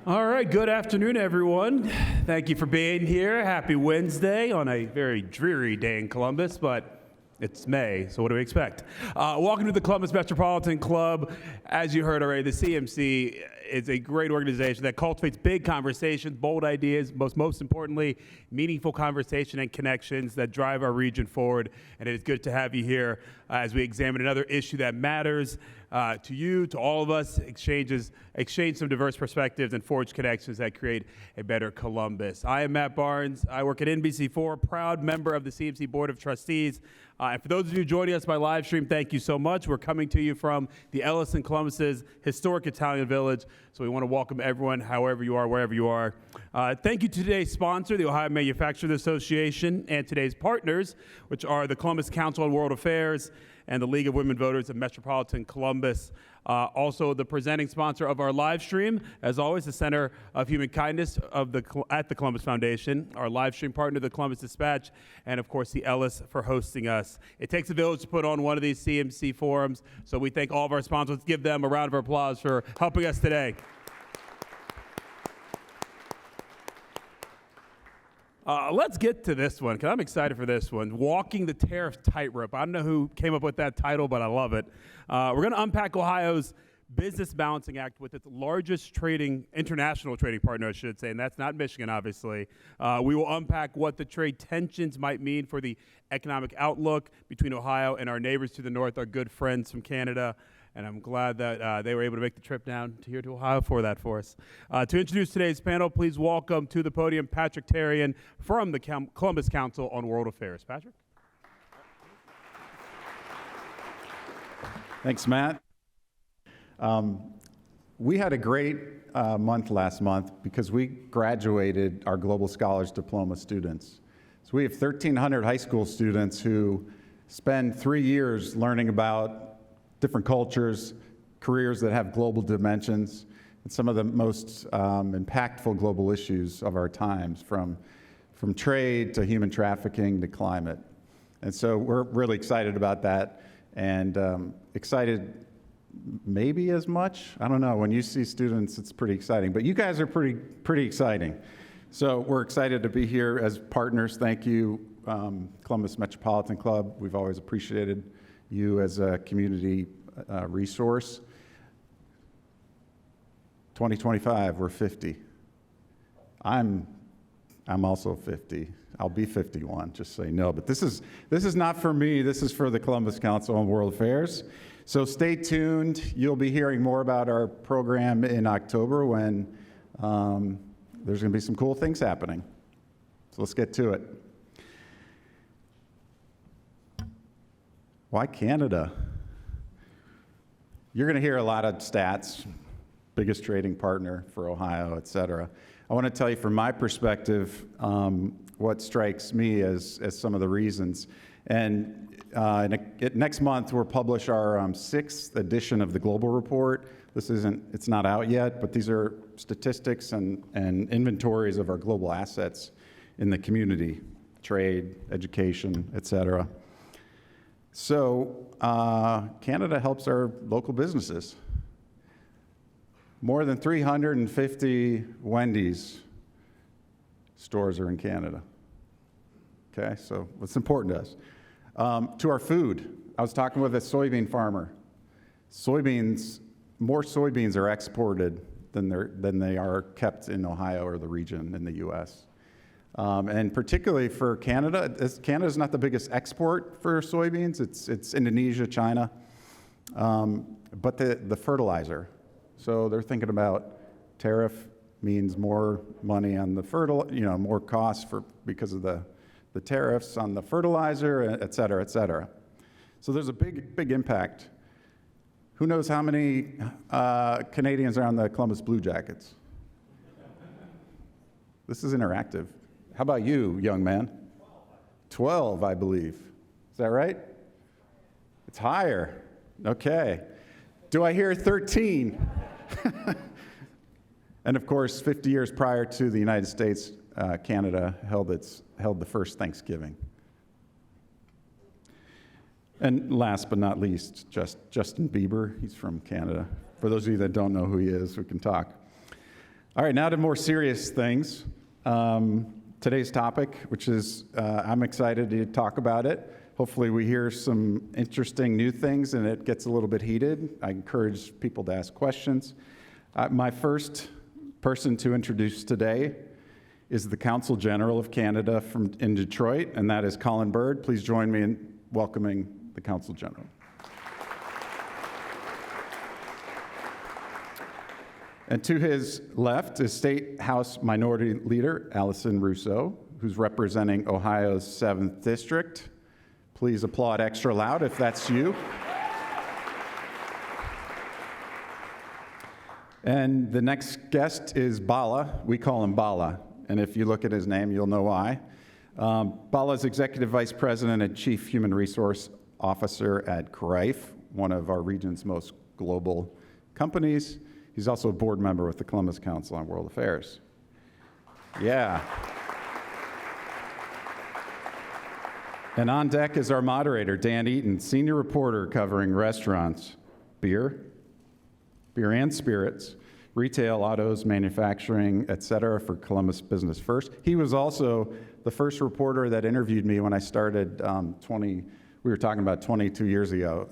All right, good afternoon, everyone. Thank you for being here. Happy Wednesday on a very dreary day in Columbus, but it's May, so what do we expect? Welcome to the Columbus Metropolitan Club. As you heard already, the CMC is a great organization that cultivates big conversations, bold ideas, most importantly, meaningful conversation and connections that drive our region forward. And it is good to have you here as we examine another issue that matters to you, to all of us, exchange some diverse perspectives and forge connections that create a better Columbus. I am Matt Barnes. I work at NBC4, proud member of the CMC Board of Trustees. And for those of you joining us by live stream, thank you so much. We're coming to you from the Allison, Columbus's historic Italian village. So we want to welcome everyone, however you are, wherever you are. Thank you to today's sponsor, the Ohio Manufacturers Association, and today's partners, which are the Columbus Council on World Affairs and the League of Women Voters of Metropolitan Columbus. Also, the presenting sponsor of our live stream, as always, the Center of Human Kindness at the Columbus Foundation, our live stream partner, the Columbus Dispatch, and of course, the Ellis for hosting us. It takes a village to put on one of these CMC forums, so we thank all of our sponsors. Let's give them a round of applause for helping us today. Let's get to this one, because I'm excited for this one. Walking the Tariff Tightrope. I don't know who came up with that title, but I love it. We're going to unpack Ohio's Business Balancing Act with its largest international trading partner, I should say, and that's not Michigan, obviously. We will unpack what the trade tensions might mean for the economic outlook between Ohio and our neighbors to the north, our good friends from Canada. And I'm glad that they were able to make the trip down to here to Ohio for that for us. To introduce today's panel, please welcome to the podium Patrick Tarian from the Columbus Council on World Affairs. Patrick? Thanks, Matt. We had a great month last month because we graduated our Global Scholars Diploma students. So we have 1,300 high school students who spend 3 years learning about different cultures, careers that have global dimensions, and some of the most impactful global issues of our times, from trade to human trafficking to climate. And so we're really excited about that, and excited maybe as much. I don't know. When you see students, it's pretty exciting. But you guys are pretty exciting. So we're excited to be here as partners. Thank you, Columbus Metropolitan Club. We've always appreciated you as a community resource. 2025, we're 50. I'm also 50. I'll be 51, just so you know. But this is not for me. This is for the Columbus Council on World Affairs. So stay tuned. You'll be hearing more about our program in October when there's going to be some cool things happening. So let's get to it. Why Canada? You're going to hear a lot of stats, biggest trading partner for Ohio, et cetera. I want to tell you from my perspective what strikes me as some of the reasons. And next month, we'll publish our 6th edition of the Global Report. It's not out yet, but these are statistics and inventories of our global assets in the community, trade, education, et cetera. So Canada helps our local businesses. More than 350 Wendy's stores are in Canada. Okay, so what's important to us? To our food. I was talking with a soybean farmer. More soybeans are exported than they are kept in Ohio or the region in the U.S. And particularly for Canada, Canada's not the biggest export for soybeans. It's Indonesia, China, but the fertilizer. So they're thinking about tariff means more money on the more costs because of the tariffs on the fertilizer, et cetera, et cetera. So there's a big impact. Who knows how many Canadians are on the Columbus Blue Jackets? This is interactive. How about you, young man? 12, I believe. Is that right? It's higher. Okay. Do I hear 13? And of course, 50 years prior to the United States, Canada held the first Thanksgiving. And last but not least, Justin Bieber. He's from Canada. For those of you that don't know who he is, we can talk. All right, now to more serious things. Today's topic, which is, I'm excited to talk about it. Hopefully we hear some interesting new things and it gets a little bit heated. I encourage people to ask questions. My first person to introduce today is the Consul General of Canada in Detroit, and that is Colin Bird. Please join me in welcoming the Consul General. And to his left is State House Minority Leader Allison Russo, who's representing Ohio's 7th District. Please applaud extra loud if that's you. And the next guest is Bala. We call him Bala. And if you look at his name, you'll know why. Bala is Executive Vice President and Chief Human Resource Officer at Greif, one of our region's most global companies. He's also a board member with the Columbus Council on World Affairs. Yeah. And on deck is our moderator, Dan Eaton, senior reporter covering restaurants, beer and spirits, retail, autos, manufacturing, et cetera, for Columbus Business First. He was also the first reporter that interviewed me when I started we were talking about 22 years ago.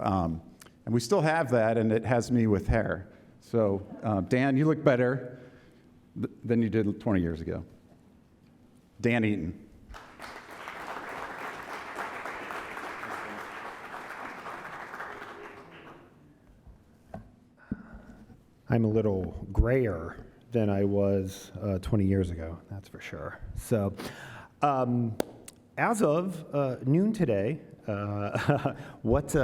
And we still have that, and it has me with hair. So, Dan, you look better than you did 20 years ago. Dan Eaton. I'm a little grayer than I was 20 years ago, that's for sure. So, as of noon today, what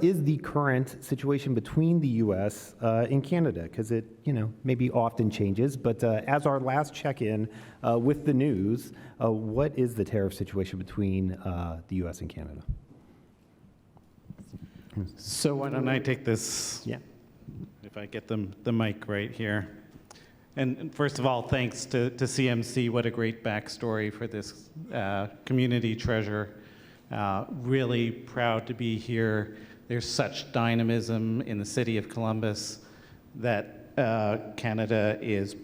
is the current situation between the U.S. and Canada? Because it, maybe often changes. But as our last check-in with the news, what is the tariff situation between the U.S. and Canada? So why don't I take this? Yeah. If I get the mic right here. And first of all, thanks to CMC. What a great backstory for this community treasure. Really proud to be here. There's such dynamism in the city of Columbus that Canada is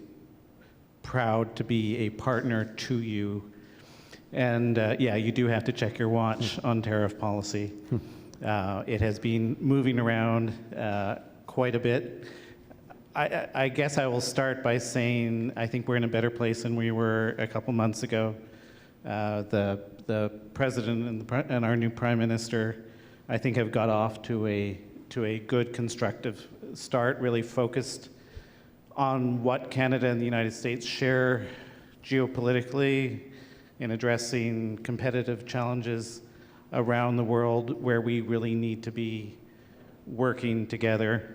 proud to be a partner to you. And yeah, you do have to check your watch on tariff policy. It has been moving around quite a bit. I guess I will start by saying I think we're in a better place than we were a couple months ago. The president and our new prime minister, I think, have got off to a good constructive start, really focused on what Canada and the United States share geopolitically in addressing competitive challenges around the world where we really need to be working together.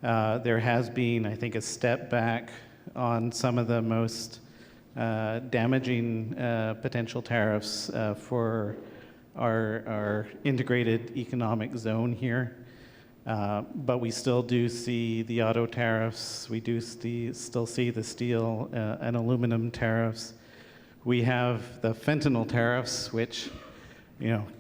There has been, I think, a step back on some of the most damaging potential tariffs for our integrated economic zone here. But we still do see the auto tariffs. We do still see the steel and aluminum tariffs. We have the fentanyl tariffs, which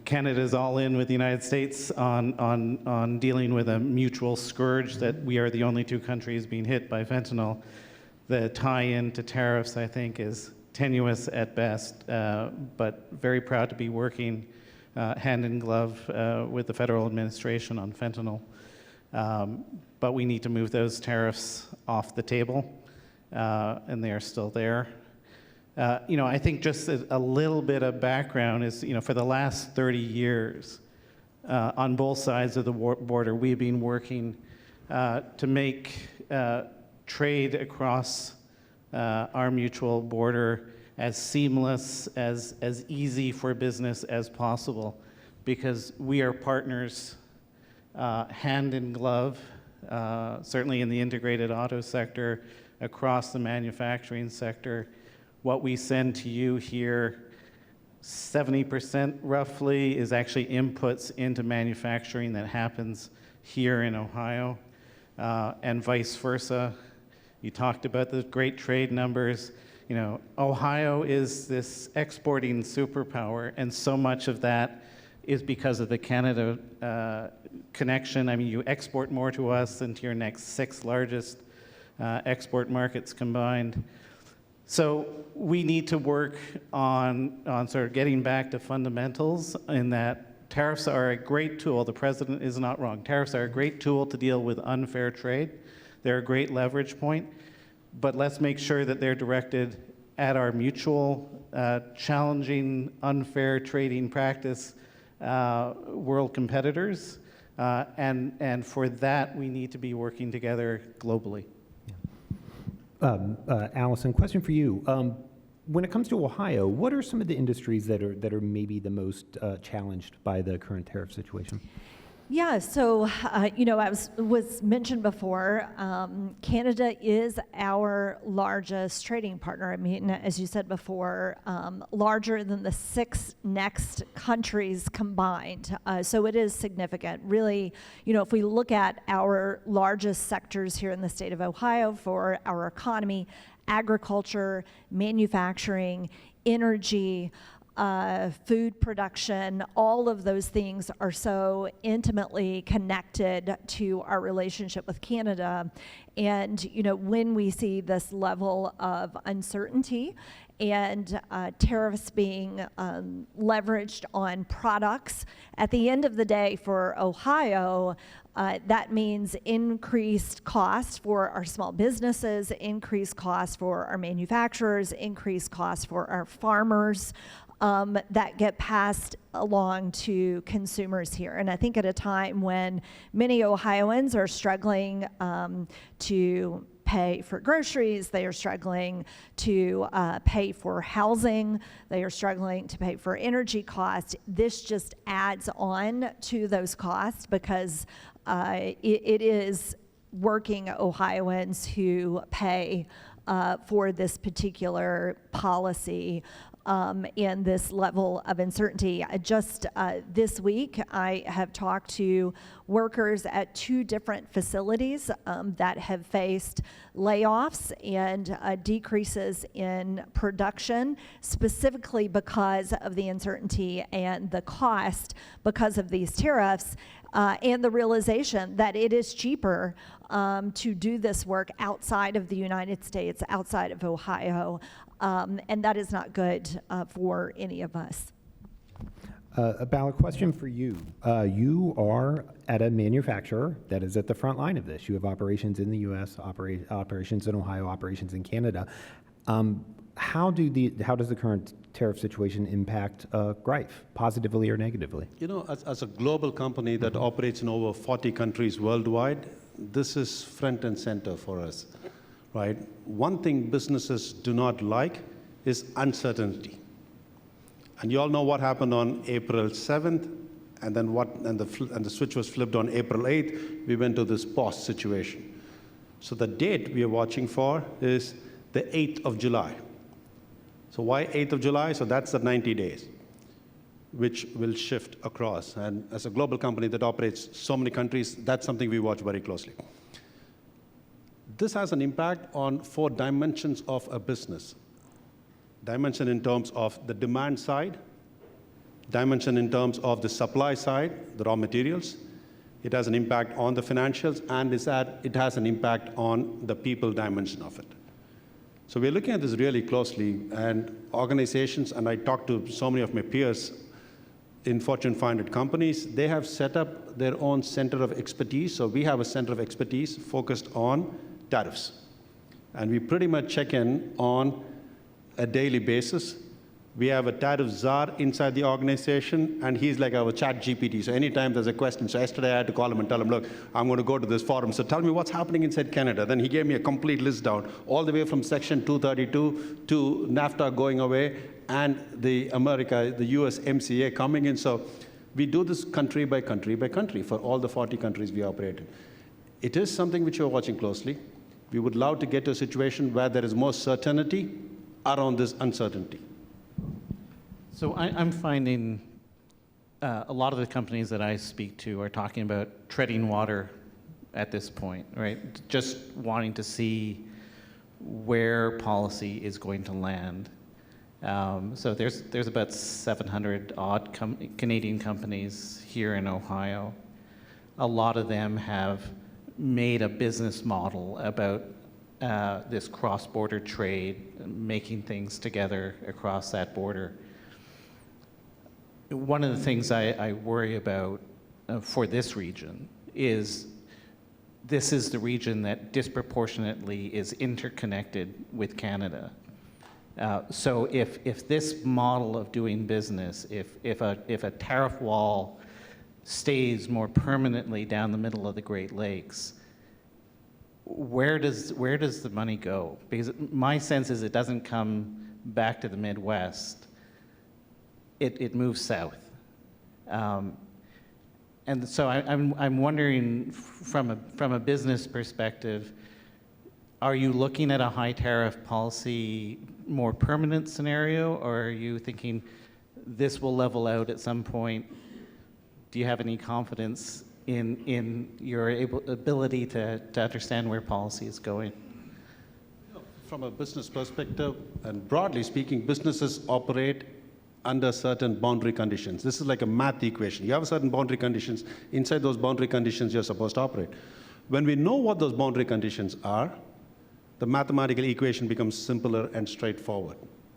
Canada's all in with the United States on dealing with a mutual scourge that we are the only two countries being hit by fentanyl. The tie-in to tariffs, I think, is tenuous at best, but very proud to be working hand in glove with the federal administration on fentanyl. But we need to move those tariffs off the table, and they are still there. I think just a little bit of background is, for the last 30 years, on both sides of the border, we've been working to make trade across our mutual border as seamless, as easy for business as possible, because we are partners hand in glove, certainly in the integrated auto sector, across the manufacturing sector. What we send to you here, 70% roughly, is actually inputs into manufacturing that happens here in Ohio, and vice versa. You talked about the great trade numbers. Ohio is this exporting superpower, and so much of that is because of the Canada connection. I mean, you export more to us than to your next 6th largest export markets combined. So we need to work on sort of getting back to fundamentals in that tariffs are a great tool. The president is not wrong. Tariffs are a great tool to deal with unfair trade. They're a great leverage point, but let's make sure that they're directed at our mutual challenging unfair trading practice world competitors. And for that, we need to be working together globally. Allison, question for you. When it comes to Ohio, what are some of the industries that are maybe the most challenged by the current tariff situation? Yeah, so, as was mentioned before, Canada is our largest trading partner. I mean, as you said before, larger than the 6 next countries combined. So it is significant. Really, if we look at our largest sectors here in the state of Ohio for our economy, agriculture, manufacturing, energy, food production, all of those things are so intimately connected to our relationship with Canada. And, when we see this level of uncertainty and tariffs being leveraged on products, at the end of the day for Ohio, that means increased costs for our small businesses, increased costs for our manufacturers, increased costs for our farmers, that get passed along to consumers here. And I think at a time when many Ohioans are struggling to pay for groceries, they are struggling to pay for housing, they are struggling to pay for energy costs, this just adds on to those costs because it is working Ohioans who pay for this particular policy and this level of uncertainty. Just this week, I have talked to workers at 2 different facilities that have faced layoffs and decreases in production, specifically because of the uncertainty and the cost because of these tariffs, and the realization that it is cheaper to do this work outside of the United States, outside of Ohio, and that is not good for any of us. Bala, question for you. You are at a manufacturer that is at the front line of this. You have operations in the U.S., operations in Ohio, operations in Canada. How does the current tariff situation impact Greif, positively or negatively? As a global company that operates in over 40 countries worldwide, this is front and center for us, right? One thing businesses do not like is uncertainty. And you all know what happened on April 7th, and then the switch was flipped on April 8th. We went to this pause situation. So the date we are watching for is the 8th of July. So why 8th of July? So that's the 90 days, which will shift across. And as a global company that operates so many countries, that's something we watch very closely. This has an impact on 4 dimensions of a business. Dimension in terms of the demand side, dimension in terms of the supply side, the raw materials. It has an impact on the financials, and it has an impact on the people dimension of it. So we're looking at this really closely, and organizations, and I talked to so many of my peers in Fortune 500 companies, they have set up their own center of expertise. So we have a center of expertise focused on tariffs. And we pretty much check in on a daily basis. We have a tariff czar inside the organization, and he's like our chat GPT. So anytime there's a question, so yesterday I had to call him and tell him, look, I'm going to go to this forum, so tell me what's happening inside Canada. Then he gave me a complete list down, all the way from Section 232 to NAFTA going away, and the US MCA coming in. So we do this country by country by country for all the 40 countries we operate in. It is something which we're watching closely. We would love to get to a situation where there is more certainty around this uncertainty. So I'm finding a lot of the companies that I speak to are talking about treading water at this point, right? Just wanting to see where policy is going to land. So there's about 700 odd Canadian companies here in Ohio. A lot of them have made a business model about this cross-border trade, making things together across that border. One of the things I worry about for this region is this is the region that disproportionately is interconnected with Canada. So if this model of doing business, if a tariff wall stays more permanently down the middle of the Great Lakes, where does the money go? Because my sense is it doesn't come back to the Midwest. It moves south. And so I'm wondering from a business perspective, are you looking at a high tariff policy more permanent scenario, or are you thinking this will level out at some point? Do you have any confidence in your ability to understand where policy is going? From a business perspective, and broadly speaking, businesses operate under certain boundary conditions. This is like a math equation. You have certain boundary conditions. Inside those boundary conditions, you're supposed to operate. When we know what those boundary conditions are, the mathematical equation becomes simpler and straightforward.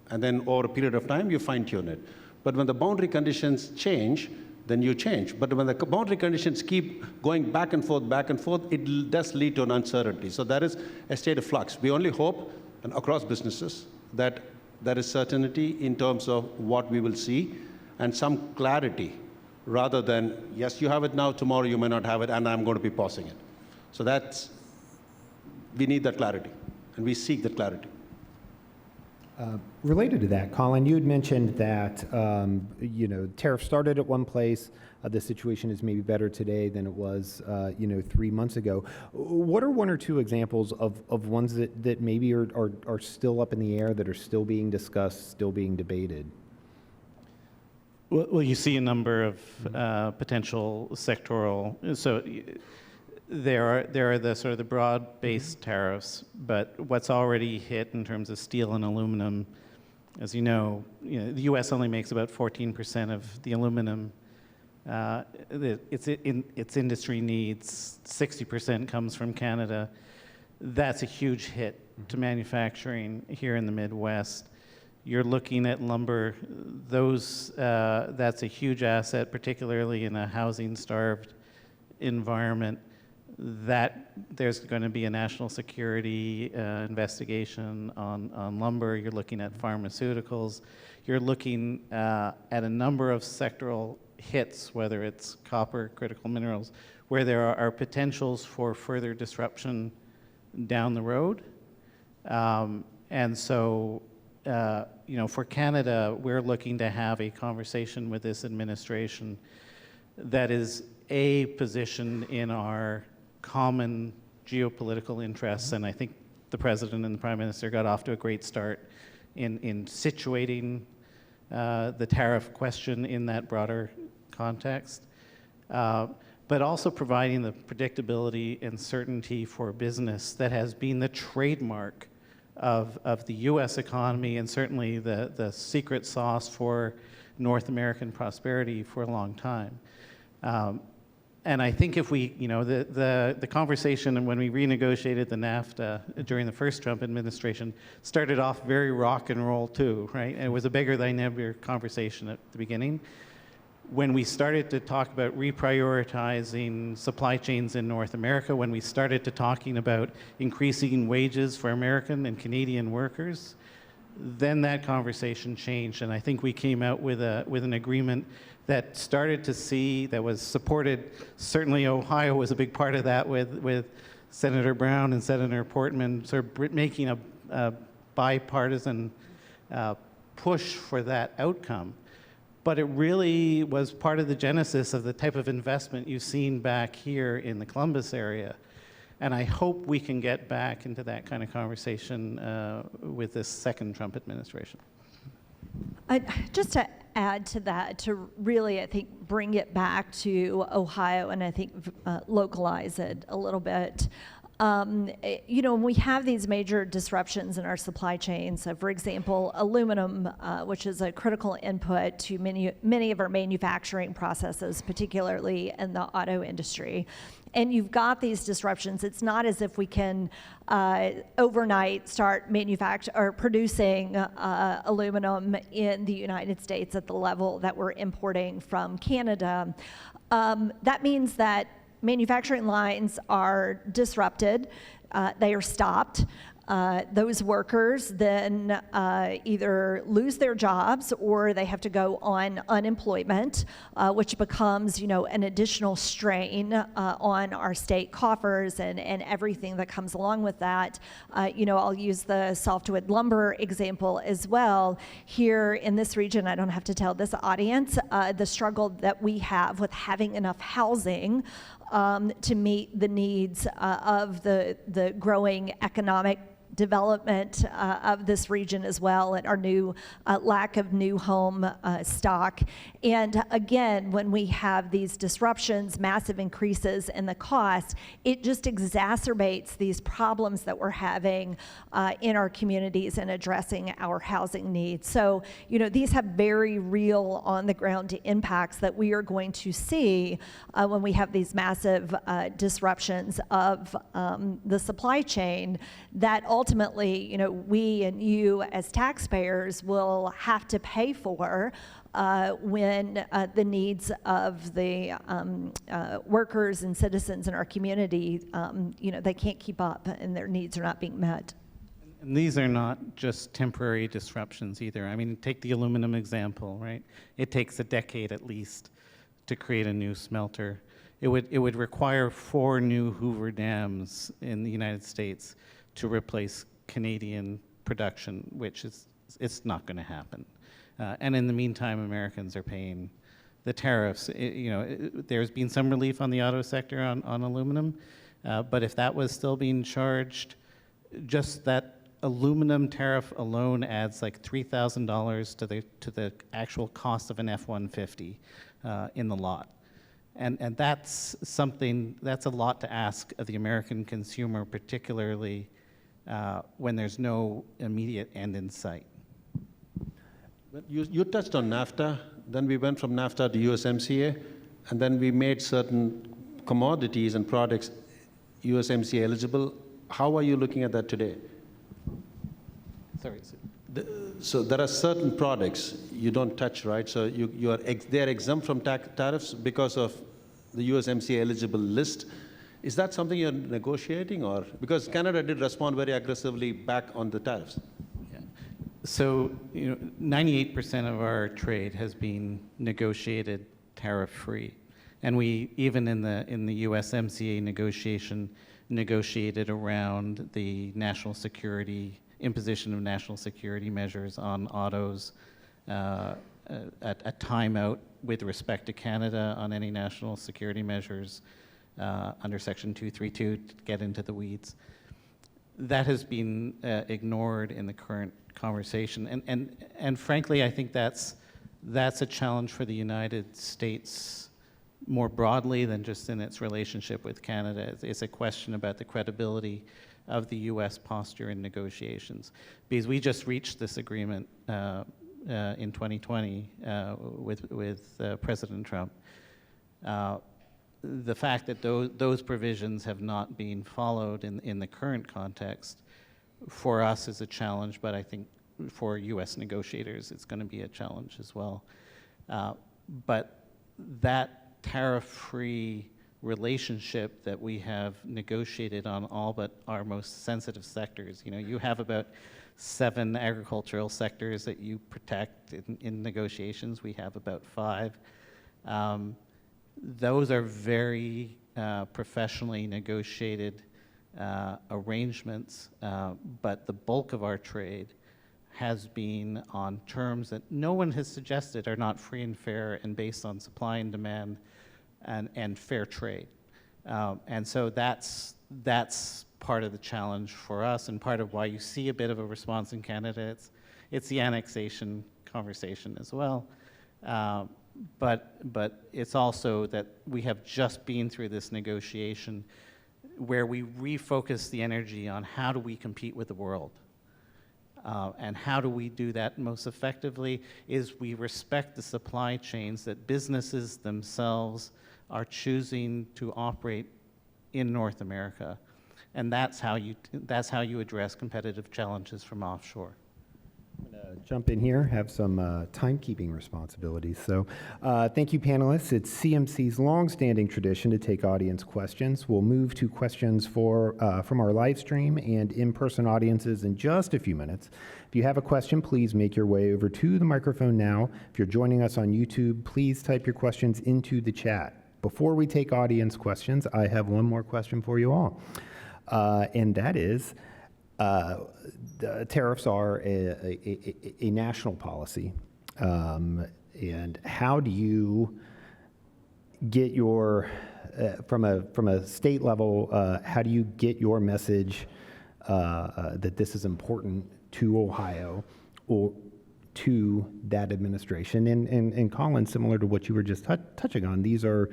And then over a period of time, you fine-tune it. But when the boundary conditions change, then you change. But when the boundary conditions keep going back and forth, it does lead to an uncertainty. So that is a state of flux. We only hope, and across businesses, that there is certainty in terms of what we will see and some clarity, rather than, yes, you have it now, tomorrow you may not have it, and I'm going to be pausing it. So we need that clarity, and we seek that clarity. Related to that, Colin, you had mentioned that tariff started at one place. The situation is maybe better today than it was 3 months ago. What are one or two examples of ones that maybe are still up in the air, that are still being discussed, still being debated? Well, you see a number of potential sectoral. So there are the sort of the broad-based tariffs, but what's already hit in terms of steel and aluminum, as you know, the U.S. only makes about 14% of the aluminum its industry needs. 60% comes from Canada. That's a huge hit to manufacturing here in the Midwest. You're looking at lumber. That's a huge asset, particularly in a housing-starved environment. That there's going to be a national security investigation on lumber. You're looking at pharmaceuticals. You're looking at a number of sectoral hits, whether it's copper, critical minerals, where there are potentials for further disruption down the road. And so, for Canada, we're looking to have a conversation with this administration that is positioned in our common geopolitical interests, and I think the President and the Prime Minister got off to a great start in situating the tariff question in that broader context, but also providing the predictability and certainty for business that has been the trademark of the U.S. economy, and certainly the secret sauce for North American prosperity for a long time. And I think if we, the conversation, and when we renegotiated the NAFTA during the first Trump administration, started off very rock and roll too, right? And it was a bigger than ever conversation at the beginning. When we started to talk about reprioritizing supply chains in North America, when we started to talking about increasing wages for American and Canadian workers, then that conversation changed, and I think we came out with an agreement that started to see, that was supported. Certainly Ohio was a big part of that, with Senator Brown and Senator Portman sort of making a bipartisan push for that outcome. But it really was part of the genesis of the type of investment you've seen back here in the Columbus area. And I hope we can get back into that kind of conversation with this second Trump administration. Just to add to that, to really, I think, bring it back to Ohio, and I think localize it a little bit. When we have these major disruptions in our supply chain, so for example, aluminum, which is a critical input to many of our manufacturing processes, particularly in the auto industry, and you've got these disruptions, it's not as if we can overnight start producing aluminum in the United States at the level that we're importing from Canada. That means that manufacturing lines are disrupted, they are stopped. Those workers then either lose their jobs or they have to go on unemployment, which becomes, an additional strain on our state coffers and everything that comes along with that. I'll use the softwood lumber example as well. Here in this region, I don't have to tell this audience, the struggle that we have with having enough housing to meet the needs of the growing economic development of this region as well, and our new lack of new home stock. And again, when we have these disruptions, massive increases in the cost, it just exacerbates these problems that we're having in our communities and addressing our housing needs. So, these have very real on-the-ground impacts that we are going to see when we have these massive disruptions of the supply chain that ultimately, we and you as taxpayers will have to pay for when the needs of the workers and citizens in our community, they can't keep up and their needs are not being met. And these are not just temporary disruptions either. I mean, take the aluminum example, right? It takes a decade at least to create a new smelter. It would require 4 new Hoover dams in the United States to replace Canadian production, which it's not going to happen. And in the meantime, Americans are paying the tariffs. There's been some relief on the auto sector on aluminum, but if that was still being charged, just that aluminum tariff alone adds like $3,000 to the actual cost of an F-150 in the lot. And that's a lot to ask of the American consumer, particularly when there's no immediate end in sight. You touched on NAFTA, then we went from NAFTA to USMCA, and then we made certain commodities and products USMCA eligible. How are you looking at that today? Sorry. So there are certain products you don't touch, right? So they're exempt from tariffs because of the USMCA eligible list. Is that something you're negotiating, or because Canada did respond very aggressively back on the tariffs? Yeah. So 98% of our trade has been negotiated tariff-free, and we even in the USMCA negotiation negotiated around the national security imposition of national security measures on autos, a timeout with respect to Canada on any national security measures under Section 232 to get into the weeds. That has been ignored in the current conversation, and frankly, I think that's a challenge for the United States more broadly than just in its relationship with Canada. It's a question about the credibility of the U.S. posture in negotiations, because we just reached this agreement in 2020 with President Trump. The fact that those provisions have not been followed in the current context for us is a challenge, but I think for U.S. negotiators it's going to be a challenge as well. But that tariff-free relationship that we have negotiated on all but our most sensitive sectors. You have about 7 agricultural sectors that you protect in negotiations. We have about 5. Those are very professionally negotiated arrangements, but the bulk of our trade has been on terms that no one has suggested are not free and fair and based on supply and demand and fair trade. And so that's part of the challenge for us, and part of why you see a bit of a response in Canada. It's the annexation conversation as well. But it's also that we have just been through this negotiation. where we refocus the energy on how do we compete with the world. And how do we do that most effectively is we respect the supply chains that businesses themselves are choosing to operate in North America. And that's how you address competitive challenges from offshore. I'm going to jump in here, have some timekeeping responsibilities. So thank you, panelists. It's CMC's longstanding tradition to take audience questions. We'll move to questions from our live stream and in-person audiences in just a few minutes. If you have a question, please make your way over to the microphone now. If you're joining us on YouTube, please type your questions into the chat. Before we take audience questions, I have one more question for you all. And that is, the tariffs are a national policy. And how do you get your, from a state level, how do you get your message that this is important to Ohio or to that administration? And Colin, similar to what you were just touching on, these are,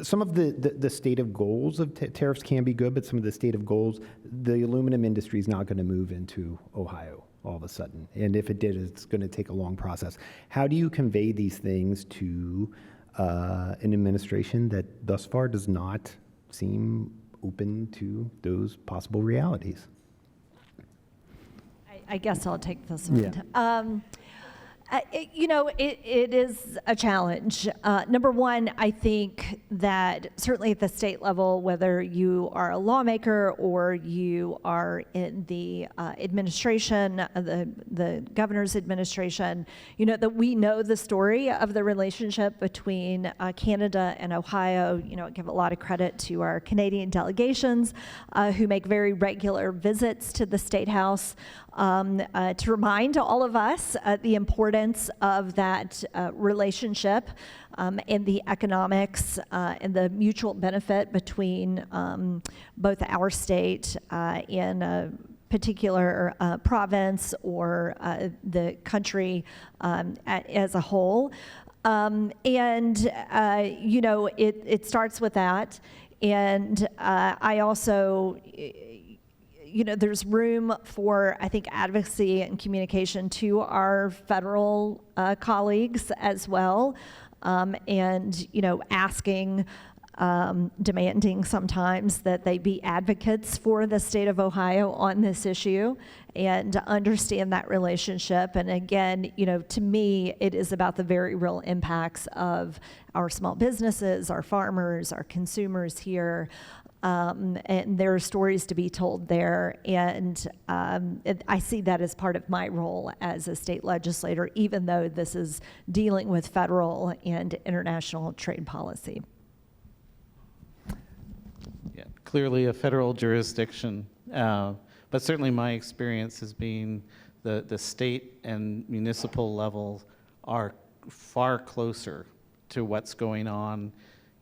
some of the stated goals of tariffs can be good, but some of the stated goals, the aluminum industry is not going to move into Ohio all of a sudden. And if it did, it's going to take a long process. How do you convey these things to an administration that thus far does not seem open to those possible realities? I guess I'll take this one. Yeah. It is a challenge. Number one, I think that certainly at the state level, whether you are a lawmaker or you are in the administration, the governor's administration, that we know the story of the relationship between Canada and Ohio. I give a lot of credit to our Canadian delegations who make very regular visits to the State House to remind all of us the importance of that relationship and the economics and the mutual benefit between both our state and a particular province or the country as a whole. It starts with that. And I also, there's room for, I think, advocacy and communication to our federal colleagues as well, and, asking, demanding sometimes that they be advocates for the state of Ohio on this issue and understand that relationship. And again, to me, it is about the very real impacts of our small businesses, our farmers, our consumers here. And there are stories to be told there, and I see that as part of my role as a state legislator, even though this is dealing with federal and international trade policy. Yeah, clearly a federal jurisdiction, but certainly my experience has been the state and municipal levels are far closer to what's going on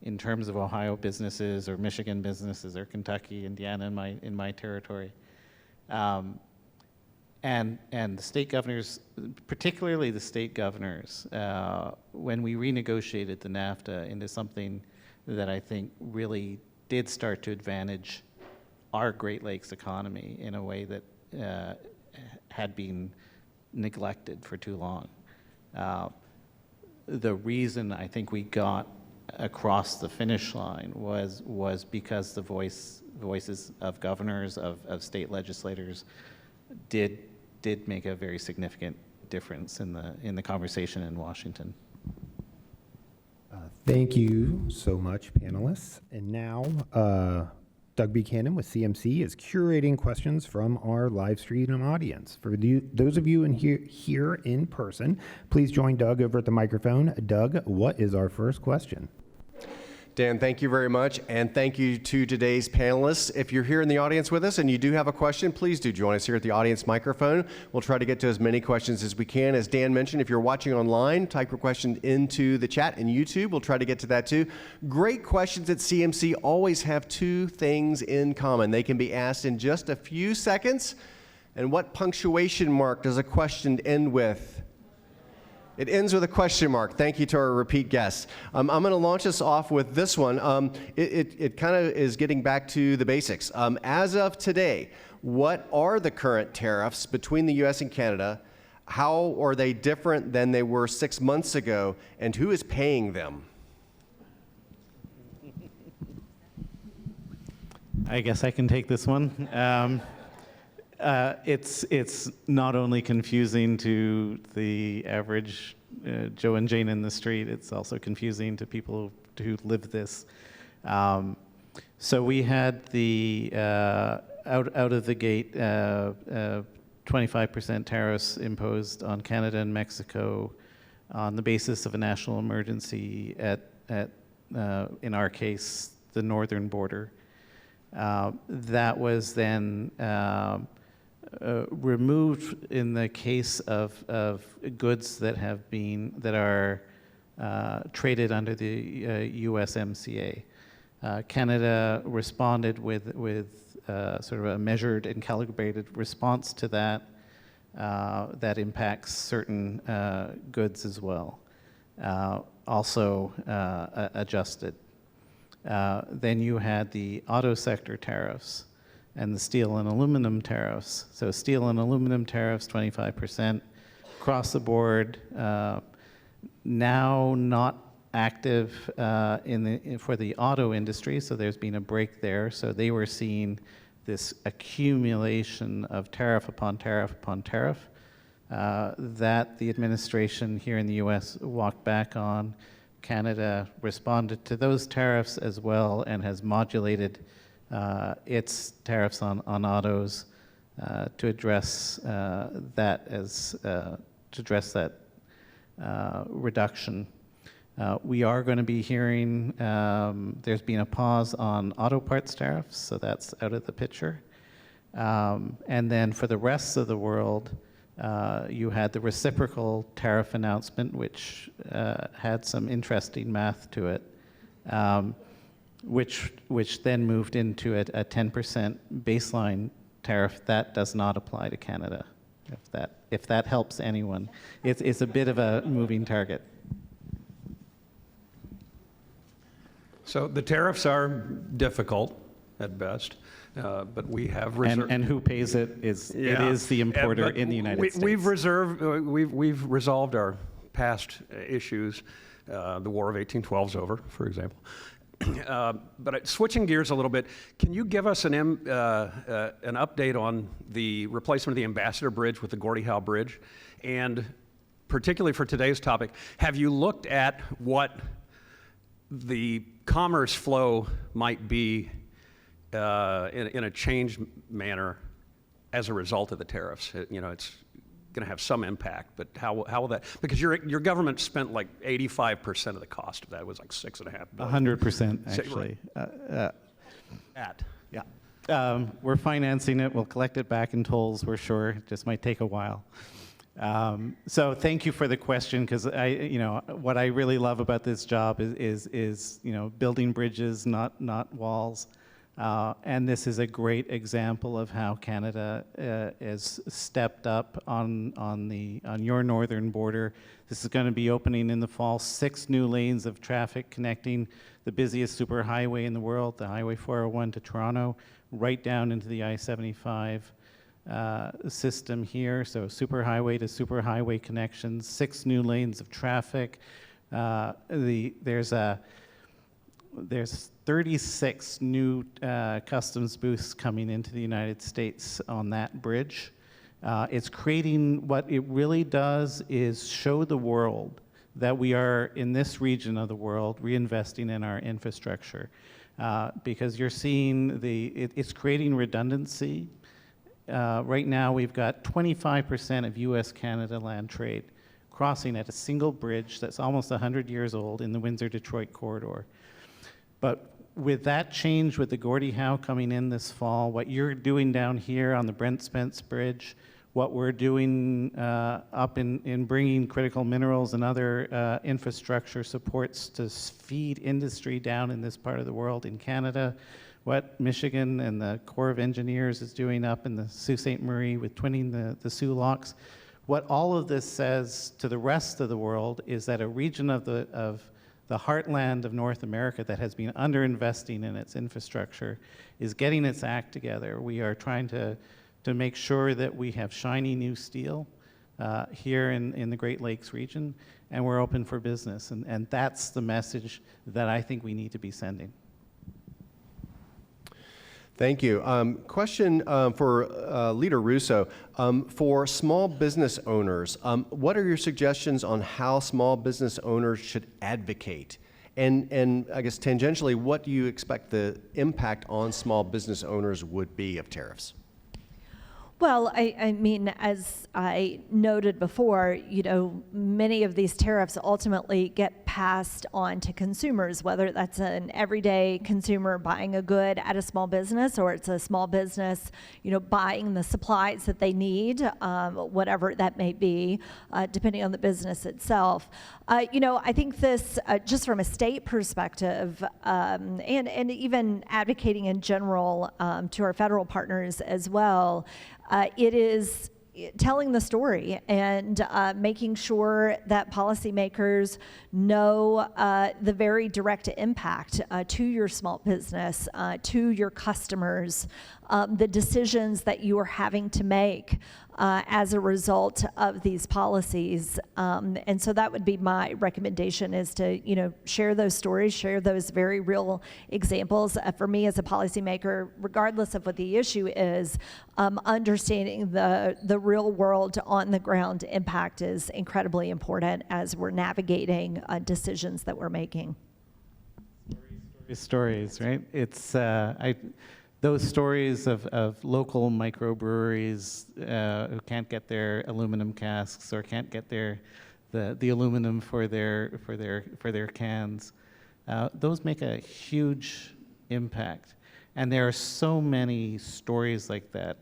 in terms of Ohio businesses or Michigan businesses or Kentucky, Indiana in my territory. And the state governors, particularly the state governors, when we renegotiated the NAFTA into something that I think really did start to advantage our Great Lakes economy in a way that had been neglected for too long. The reason I think we got across the finish line was because the voices of governors, of state legislators did make a very significant difference in the conversation in Washington. Thank you so much, panelists. And now, Doug Buchanan with CMC is curating questions from our live stream audience. For those of you here in person, please join Doug over at the microphone. Doug, what is our first question? Dan, thank you very much, and thank you to today's panelists. If you're here in the audience with us and you do have a question, please do join us here at the audience microphone. We'll try to get to as many questions as we can. As Dan mentioned, if you're watching online, type your question into the chat in YouTube. We'll try to get to that too. Great questions at CMC always have two things in common. They can be asked in just a few seconds. And what punctuation mark does a question end with? It ends with a question mark. Thank you to our repeat guests. I'm going to launch us off with this one. It kind of is getting back to the basics. As of today, what are the current tariffs between the U.S. and Canada? How are they different than they were 6 months ago? And who is paying them? I guess I can take this one. It's not only confusing to the average Joe and Jane in the street, it's also confusing to people who live this. So we had the out of the gate 25% tariffs imposed on Canada and Mexico on the basis of a national emergency at in our case, the northern border. That was then removed in the case of goods that are traded under the USMCA. Canada responded with sort of a measured and calibrated response to that that impacts certain goods as well. Also adjusted. Then you had the auto sector tariffs and the steel and aluminum tariffs. So steel and aluminum tariffs, 25% across the board. Now not active for the auto industry, so there's been a break there. So they were seeing this accumulation of tariff upon tariff upon tariff that the administration here in the US walked back on. Canada responded to those tariffs as well and has modulated its tariffs on autos to address that reduction. We are going to be hearing, there's been a pause on auto parts tariffs, so that's out of the picture. And then for the rest of the world, you had the reciprocal tariff announcement, which had some interesting math to it, which then moved into a 10% baseline tariff. That does not apply to Canada, if that helps anyone. It's a bit of a moving target. So the tariffs are difficult at best, but we have reserved. And who pays it is it is the importer in the United States. We've resolved our past issues. The War of 1812's over, for example. But switching gears a little bit, can you give us an update on the replacement of the Ambassador Bridge with the Gordie Howe Bridge? And particularly for today's topic, have you looked at what the commerce flow might be in a changed manner as a result of the tariffs? It's going to have some impact, but how will that? Because your government spent like 85% of the cost of that. It was like $6.5 billion. 100% actually. Yeah. We're financing it. We'll collect it back in tolls. We're sure. It just might take a while. So thank you for the question, because what I really love about this job is building bridges, not walls. And this is a great example of how Canada has stepped up on your northern border. This is going to be opening in the fall, 6 new lanes of traffic connecting the busiest superhighway in the world, the Highway 401 to Toronto, right down into the I-75 system here. So superhighway to superhighway connections, 6 new lanes of traffic. There's 36 new customs booths coming into the United States on that bridge. It's creating, what it really does is show the world that we are, in this region of the world, reinvesting in our infrastructure. Because you're seeing it's creating redundancy. Right now, we've got 25% of US-Canada land trade crossing at a single bridge that's almost 100 years old in the Windsor-Detroit corridor. But with that change, with the Gordie Howe coming in this fall, what you're doing down here on the Brent Spence Bridge, what we're doing up in bringing critical minerals and other infrastructure supports to feed industry down in this part of the world in Canada, what Michigan and the Corps of Engineers is doing up in the Sault Ste. Marie with twinning the Soo locks, what all of this says to the rest of the world is that a region of the heartland of North America that has been underinvesting in its infrastructure is getting its act together. We are trying to make sure that we have shiny new steel here in the Great Lakes region, and we're open for business. And that's the message that I think we need to be sending. Thank you. Question for Leader Russo. For small business owners, what are your suggestions on how small business owners should advocate? And I guess tangentially, what do you expect the impact on small business owners would be of tariffs? Well, I mean, as I noted before, many of these tariffs ultimately get passed on to consumers, whether that's an everyday consumer buying a good at a small business, or it's a small business, buying the supplies that they need, whatever that may be, depending on the business itself. I think this, just from a state perspective, and even advocating in general to our federal partners as well, it is telling the story and making sure that policymakers know the very direct impact to your small business, to your customers, the decisions that you are having to make as a result of these policies. And so that would be my recommendation, is to share those stories, share those very real examples. For me as a policymaker, regardless of what the issue is, understanding the real world on the ground impact is incredibly important as we're navigating decisions that we're making. Stories, right? It's those stories of local microbreweries who can't get their aluminum casks or can't get the aluminum for their cans. Those make a huge impact, and there are so many stories like that.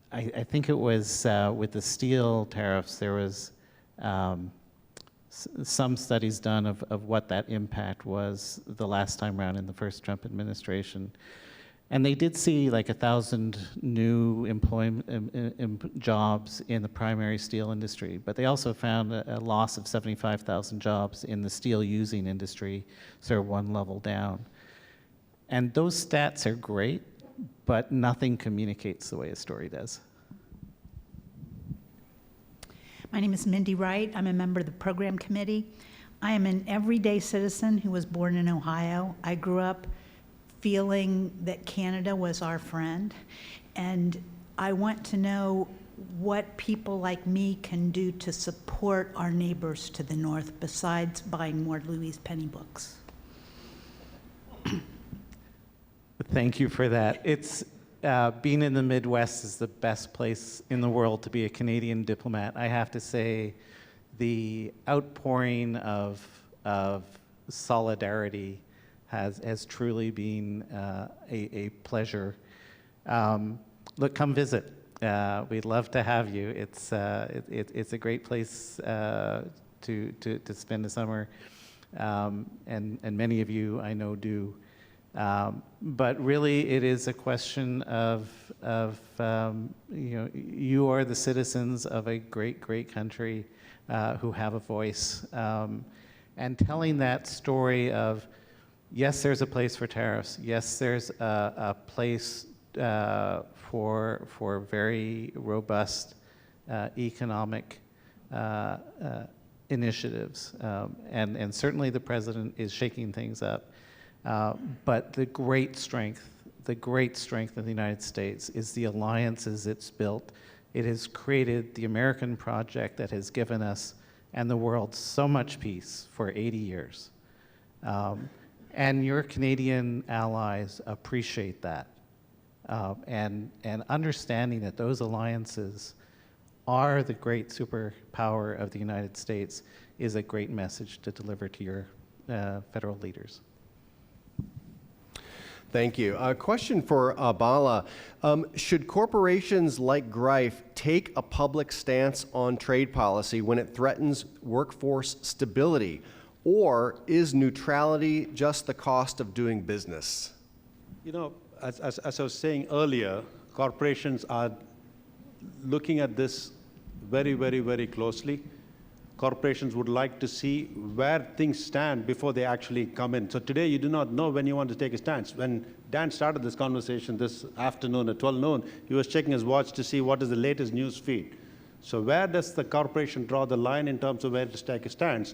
I think it was with the steel tariffs, there was some studies done of what that impact was the last time around in the first Trump administration. And they did see like 1,000 new jobs in the primary steel industry, but they also found a loss of 75,000 jobs in the steel using industry, sort of one level down. And those stats are great, but nothing communicates the way a story does. My name is Mindy Wright. I'm a member of the program committee. I am an everyday citizen who was born in Ohio. I grew up feeling that Canada was our friend, and I want to know what people like me can do to support our neighbors to the north besides buying more Louise Penny books. Thank you for that. It's being in the Midwest is the best place in the world to be a Canadian diplomat. I have to say, the outpouring of solidarity has truly been a pleasure. Look, come visit. We'd love to have you. It's a great place to spend the summer, and many of you I know do. But really, it is a question of you are the citizens of a great country who have a voice, and telling that story of, yes, there's a place for tariffs. Yes, there's a place for very robust economic initiatives, and certainly the president is shaking things up. But the great strength of the United States is the alliances it's built. It has created the American project that has given us and the world so much peace for 80 years. And your Canadian allies appreciate that. And understanding that those alliances are the great superpower of the United States is a great message to deliver to your federal leaders. Thank you. A question for Bala. Should corporations like Greif take a public stance on trade policy when it threatens workforce stability? Or is neutrality just the cost of doing business? As I was saying earlier, corporations are looking at this very, very, very closely. Corporations would like to see where things stand before they actually come in. So today you do not know when you want to take a stance. When Dan started this conversation this afternoon at 12 noon, he was checking his watch to see what is the latest news feed. So where does the corporation draw the line in terms of where to take a stance?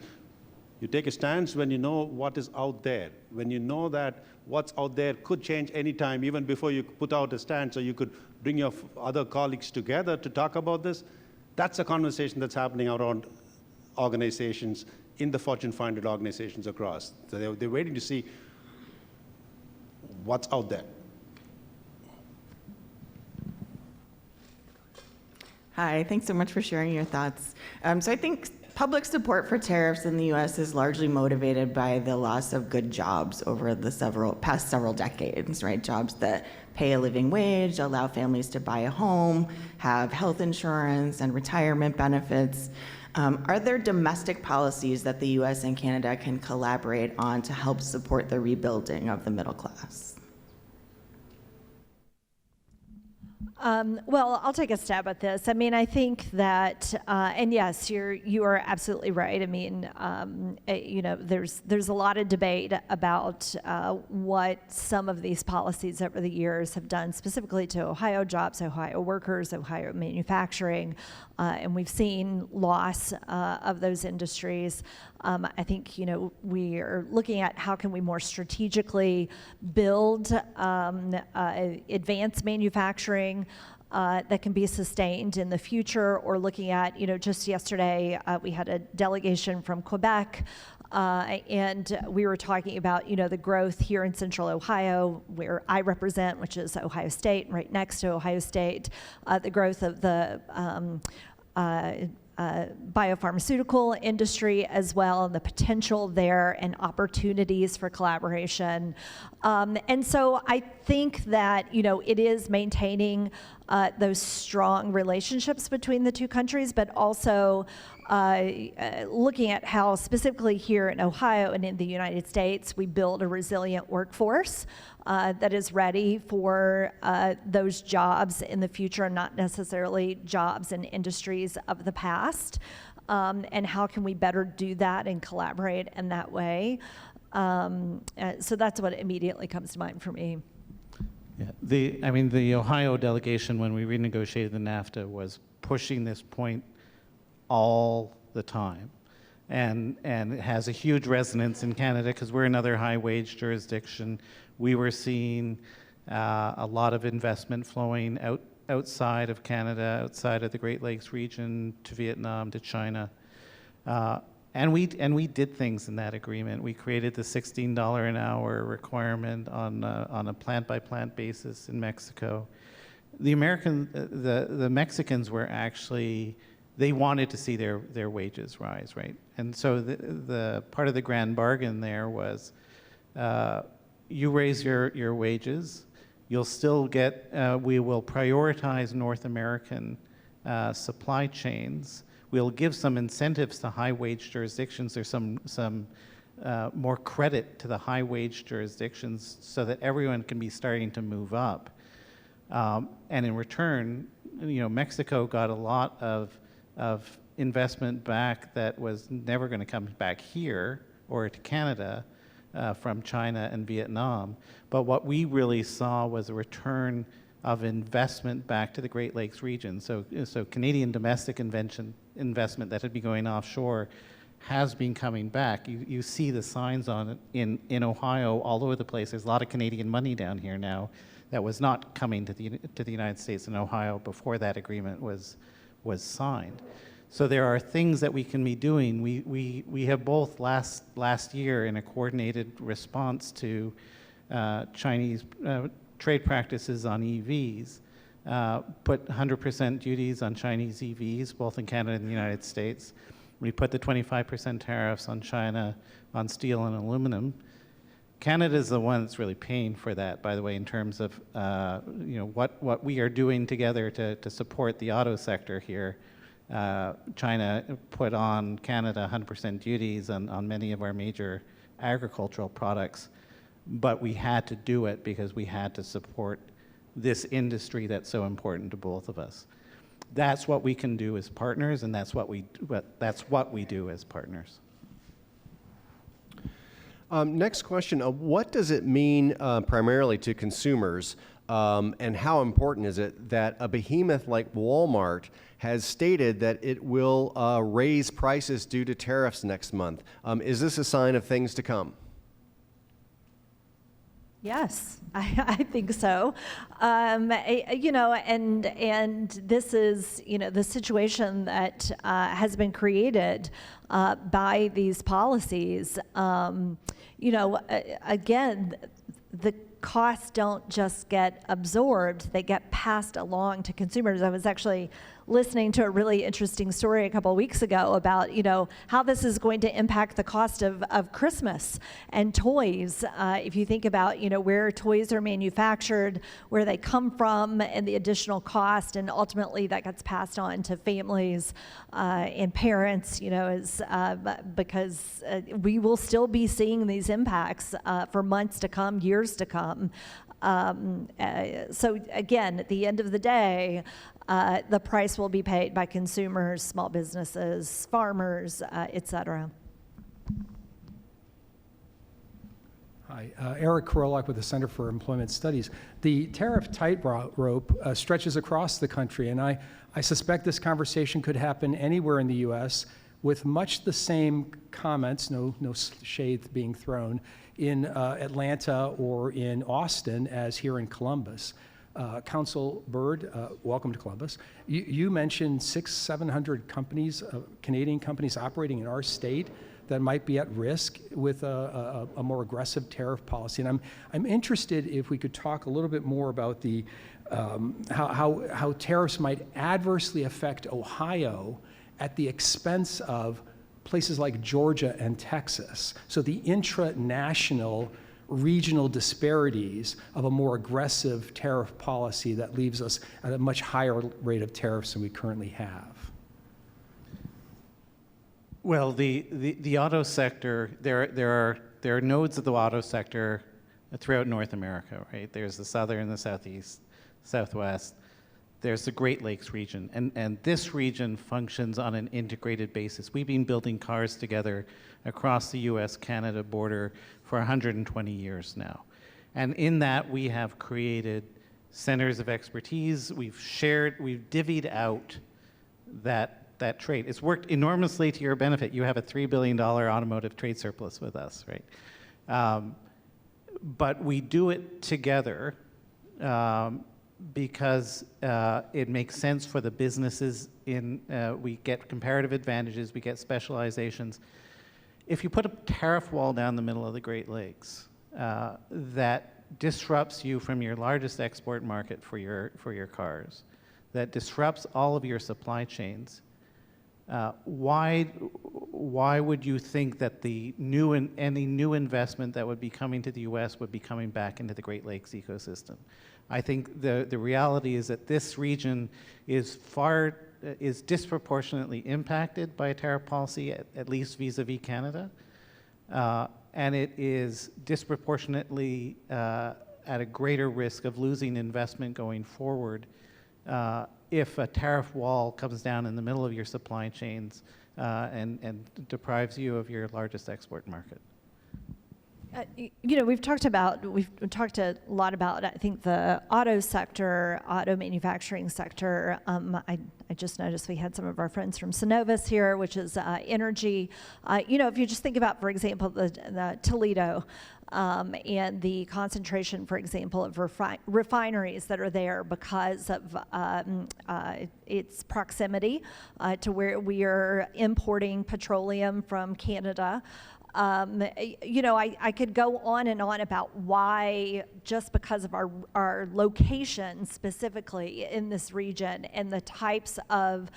You take a stance when you know what is out there, when you know that what's out there could change anytime, even before you put out a stance, or you could bring your other colleagues together to talk about this. That's a conversation that's happening around organizations in the Fortune 500 organizations across. So they're waiting to see what's out there. Hi, thanks so much for sharing your thoughts. So I think public support for tariffs in the U.S. is largely motivated by the loss of good jobs over the past several decades, right? Jobs that pay a living wage, allow families to buy a home, have health insurance and retirement benefits. Are there domestic policies that the U.S. and Canada can collaborate on to help support the rebuilding of the middle class? Well, I'll take a stab at this. I mean, I think that, and yes, you are absolutely right. I mean, there's a lot of debate about what some of these policies over the years have done specifically to Ohio jobs, Ohio workers, Ohio manufacturing, and we've seen loss of those industries. I think, we are looking at how can we more strategically build advanced manufacturing that can be sustained in the future, or looking at, just yesterday we had a delegation from Quebec, and we were talking about, the growth here in Central Ohio, where I represent, which is Ohio State, right next to Ohio State, the growth of the biopharmaceutical industry as well, and the potential there and opportunities for collaboration. And so I think that, it is maintaining those strong relationships between the two countries, but also looking at how specifically here in Ohio and in the United States, we build a resilient workforce that is ready for those jobs in the future, and not necessarily jobs in industries of the past. And how can we better do that and collaborate in that way? So that's what immediately comes to mind for me. Yeah, the Ohio delegation, when we renegotiated the NAFTA, was pushing this point all the time. And it has a huge resonance in Canada because we're another high-wage jurisdiction. We were seeing a lot of investment flowing outside of Canada, outside of the Great Lakes region, to Vietnam, to China. And we did things in that agreement. We created the $16 an hour requirement on a plant-by-plant basis in Mexico. The Mexicans were actually, they wanted to see their wages rise, right? And so the part of the grand bargain there was, you raise your wages, you'll still get, we will prioritize North American supply chains. We'll give some incentives to high-wage jurisdictions. There's some more credit to the high-wage jurisdictions so that everyone can be starting to move up. And in return, Mexico got a lot of investment back that was never going to come back here or to Canada from China and Vietnam. But what we really saw was a return of investment back to the Great Lakes region. So Canadian domestic investment that had been going offshore has been coming back. You see the signs on it in Ohio all over the place. There's a lot of Canadian money down here now that was not coming to the United States and Ohio before that agreement was signed. So there are things that we can be doing. We have both last year, in a coordinated response to Chinese trade practices on EVs, put 100% duties on Chinese EVs, both in Canada and the United States. We put the 25% tariffs on China on steel and aluminum. Canada is the one that's really paying for that, by the way, in terms of what we are doing together to support the auto sector here. China put on Canada 100% duties on many of our major agricultural products, but we had to do it because we had to support this industry that's so important to both of us. That's what we can do as partners, and that's what we do as partners. Next question, what does it mean primarily to consumers, and how important is it that a behemoth like Walmart has stated that it will raise prices due to tariffs next month? Is this a sign of things to come? Yes, I think so. You know, and this is, you know, the situation that has been created by these policies. You know, again, the costs don't just get absorbed, they get passed along to consumers. I was actually listening to a really interesting story a couple of weeks ago about, you know, how this is going to impact the cost of Christmas and toys. If you think about, you know, where toys are manufactured, where they come from, and the additional cost, and ultimately that gets passed on to families and parents, you know, because we will still be seeing these impacts for months to come, years to come. So again, at the end of the day, the price will be paid by consumers, small businesses, farmers, et cetera. Hi, Eric Korolak with the Center for Employment Studies. The tariff tightrope stretches across the country, and I suspect this conversation could happen anywhere in the U.S. with much the same comments, no shade being thrown, in Atlanta or in Austin as here in Columbus. Consul Bird, welcome to Columbus. You mentioned 600-700 companies, Canadian companies operating in our state that might be at risk with a more aggressive tariff policy. And I'm interested if we could talk a little bit more about the how tariffs might adversely affect Ohio at the expense of places like Georgia and Texas. So the intra-national regional disparities of a more aggressive tariff policy that leaves us at a much higher rate of tariffs than we currently have. Well, the auto sector, there are nodes of the auto sector throughout North America, right? There's the southern, the southeast, southwest. There's the Great Lakes region, and this region functions on an integrated basis. We've been building cars together across the US-Canada border for 120 years now. And in that, we have created centers of expertise. We've divvied out that trade. It's worked enormously to your benefit. You have a $3 billion automotive trade surplus with us, right? But we do it together because it makes sense for the businesses. We get comparative advantages, we get specializations. If you put a tariff wall down the middle of the Great Lakes, that disrupts you from your largest export market for your cars, that disrupts all of your supply chains, why would you think that any new investment that would be coming to the U.S. would be coming back into the Great Lakes ecosystem? I think the reality is that this region is disproportionately impacted by a tariff policy, at least vis-a-vis Canada, and it is disproportionately at a greater risk of losing investment going forward if a tariff wall comes down in the middle of your supply chains and deprives you of your largest export market. You know, we've talked a lot about, I think, the auto sector, auto manufacturing sector. I just noticed we had some of our friends from Synovus here, which is energy. You know, if you just think about, for example, the Toledo and the concentration, for example, of refineries that are there because of its proximity to where we are importing petroleum from Canada. You know, I could go on and on about why, just because of our location specifically in this region and the types of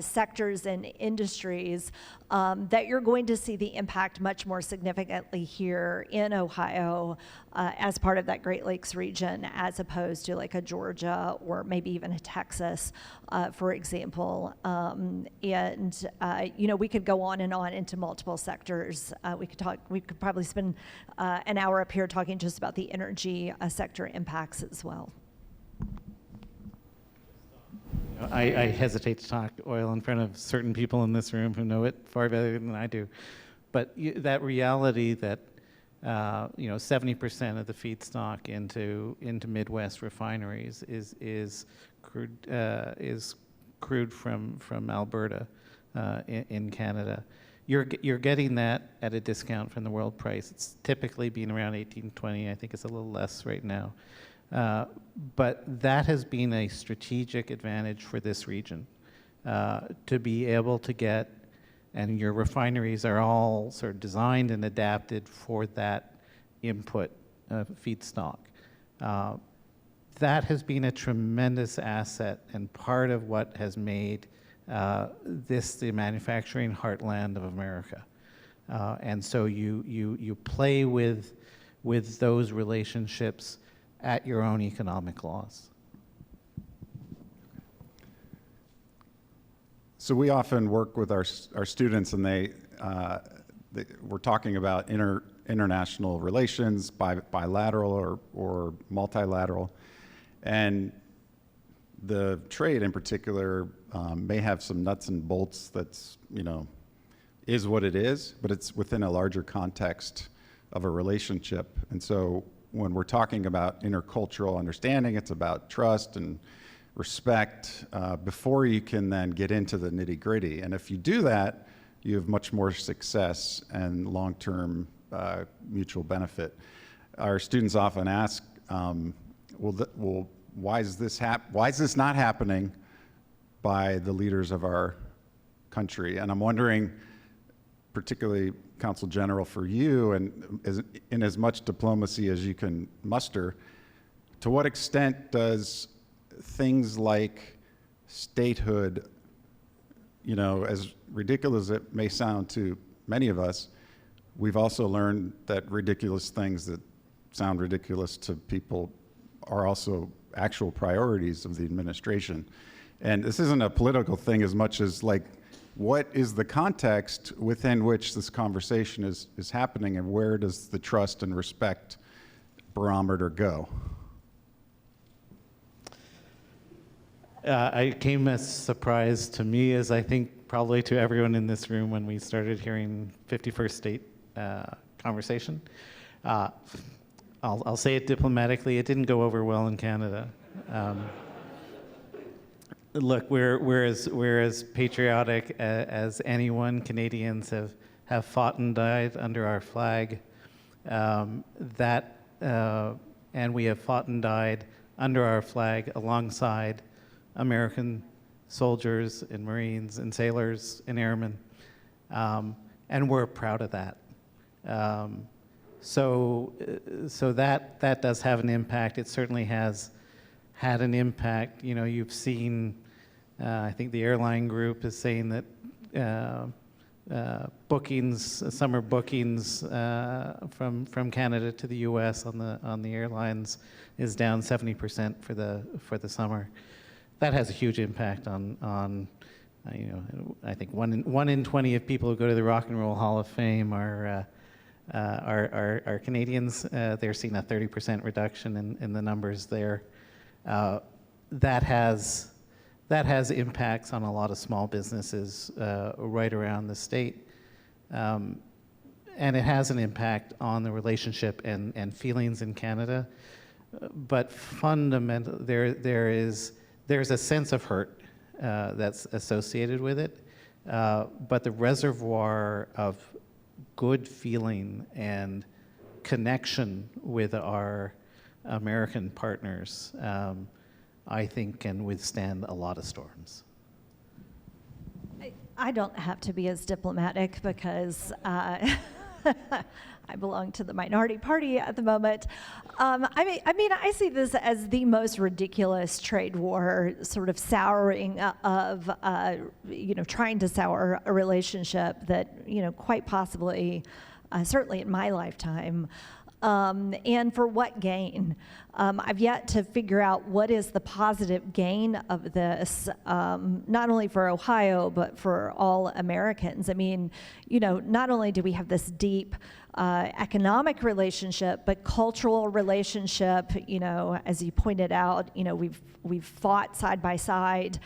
sectors and industries, that you're going to see the impact much more significantly here in Ohio as part of that Great Lakes region, as opposed to like a Georgia or maybe even a Texas, for example. You know, we could go on and on into multiple sectors. We could probably spend an hour up here talking just about the energy sector impacts as well. I hesitate to talk oil in front of certain people in this room who know it far better than I do. But that reality that 70% of the feedstock into Midwest refineries is crude from Alberta in Canada. You're getting that at a discount from the world price. It's typically been around 18-20. I think it's a little less right now. But that has been a strategic advantage for this region, to be able to get, and your refineries are all sort of designed and adapted for that input feedstock. That has been a tremendous asset and part of what has made this the manufacturing heartland of America. And so you play with those relationships at your own economic loss. So we often work with our students, and we're talking about international relations, bilateral or multilateral, and the trade in particular may have some nuts and bolts that's, is what it is, but it's within a larger context of a relationship. And so when we're talking about intercultural understanding, it's about trust and respect before you can then get into the nitty-gritty. And if you do that, you have much more success and long-term mutual benefit. Our students often ask, why is this not happening by the leaders of our country? And I'm wondering, particularly Consul General, for you, and in as much diplomacy as you can muster, to what extent does things like statehood, as ridiculous as it may sound to many of us, we've also learned that ridiculous things that sound ridiculous to people are also actual priorities of the administration. And this isn't a political thing as much as what is the context within which this conversation is happening, and where does the trust and respect barometer go? It came as a surprise to me, as I think probably to everyone in this room, when we started hearing 51st State conversation. I'll say it diplomatically, it didn't go over well in Canada. Look, we're as patriotic as anyone. Canadians have fought and died under our flag. And we have fought and died under our flag alongside American soldiers and Marines and sailors and airmen. And we're proud of that. So that does have an impact. It certainly has had an impact. You've seen, I think the airline group is saying that summer bookings from Canada to the U.S. on the airlines is down 70% for the summer. That has a huge impact on I think one in 20 of people who go to the Rock and Roll Hall of Fame are Canadians. They're seeing a 30% reduction in the numbers there. That has impacts on a lot of small businesses right around the state. And it has an impact on the relationship and feelings in Canada. But fundamentally, there's a sense of hurt that's associated with it. But the reservoir of good feeling and connection with our American partners, I think, can withstand a lot of storms. I don't have to be as diplomatic because I belong to the minority party at the moment. I see this as the most ridiculous trade war, sort of souring of, trying to sour a relationship that, quite possibly, certainly in my lifetime, And for what gain? I've yet to figure out what is the positive gain of this, not only for Ohio, but for all Americans. I mean, not only do we have this deep economic relationship, but cultural relationship, as you pointed out, we've fought side by side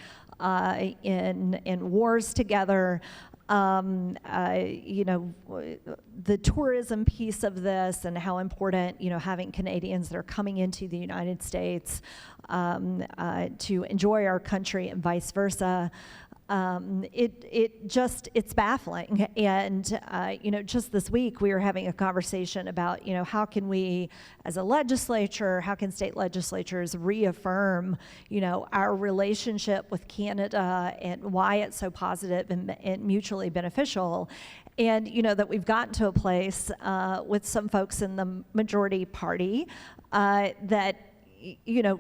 in wars together. The tourism piece of this and how important, having Canadians that are coming into the United States to enjoy our country and vice versa. It's baffling. And, just this week we were having a conversation about, how can we as a legislature, how can state legislatures reaffirm, our relationship with Canada and why it's so positive and mutually beneficial. And, that we've gotten to a place with some folks in the majority party that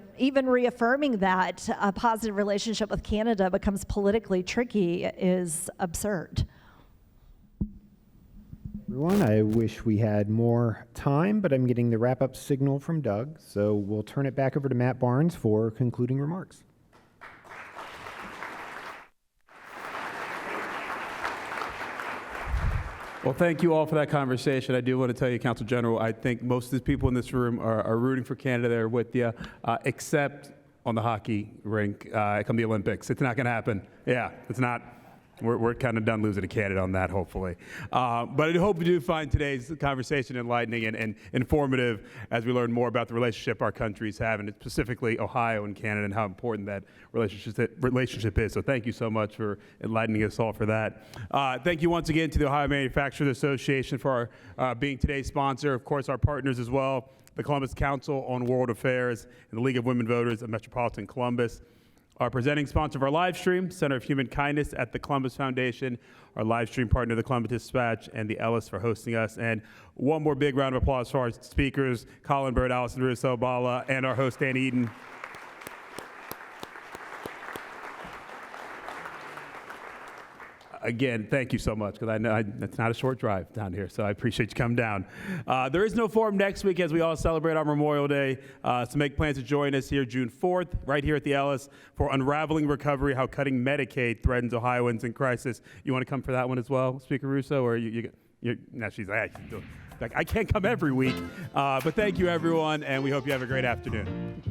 even reaffirming that a positive relationship with Canada becomes politically tricky is absurd. Everyone, I wish we had more time, but I'm getting the wrap-up signal from Doug, so we'll turn it back over to Matt Barnes for concluding remarks. Well, thank you all for that conversation. I do want to tell you, Council General, I think most of the people in this room are rooting for Canada. They're with you, except on the hockey rink come the Olympics. It's not going to happen. Yeah, it's not. We're kind of done losing to Canada on that, hopefully. But I hope you do find today's conversation enlightening and informative as we learn more about the relationship our countries have, and specifically Ohio and Canada, and how important that relationship is. So thank you so much for enlightening us all for that. Thank you once again to the Ohio Manufacturers Association for being today's sponsor. Of course, our partners as well, the Columbus Council on World Affairs and the League of Women Voters of Metropolitan Columbus. Our presenting sponsor of our live stream, Center of Human Kindness at the Columbus Foundation, our live stream partner, the Columbus Dispatch, and the Ellis for hosting us. And one more big round of applause for our speakers, Colin, Allison, Russo, Bala, and our host, Dan Eaton. Again, thank you so much, because I know it's not a short drive down here, so I appreciate you coming down. There is no forum next week as we all celebrate our Memorial Day, so make plans to join us here June 4th, right here at the Ellis, for Unraveling Recovery, How Cutting Medicaid Threatens Ohioans in Crisis. You want to come for that one as well, Speaker Russo, or you're now she's like, I can't come every week, but thank you, everyone, and we hope you have a great afternoon.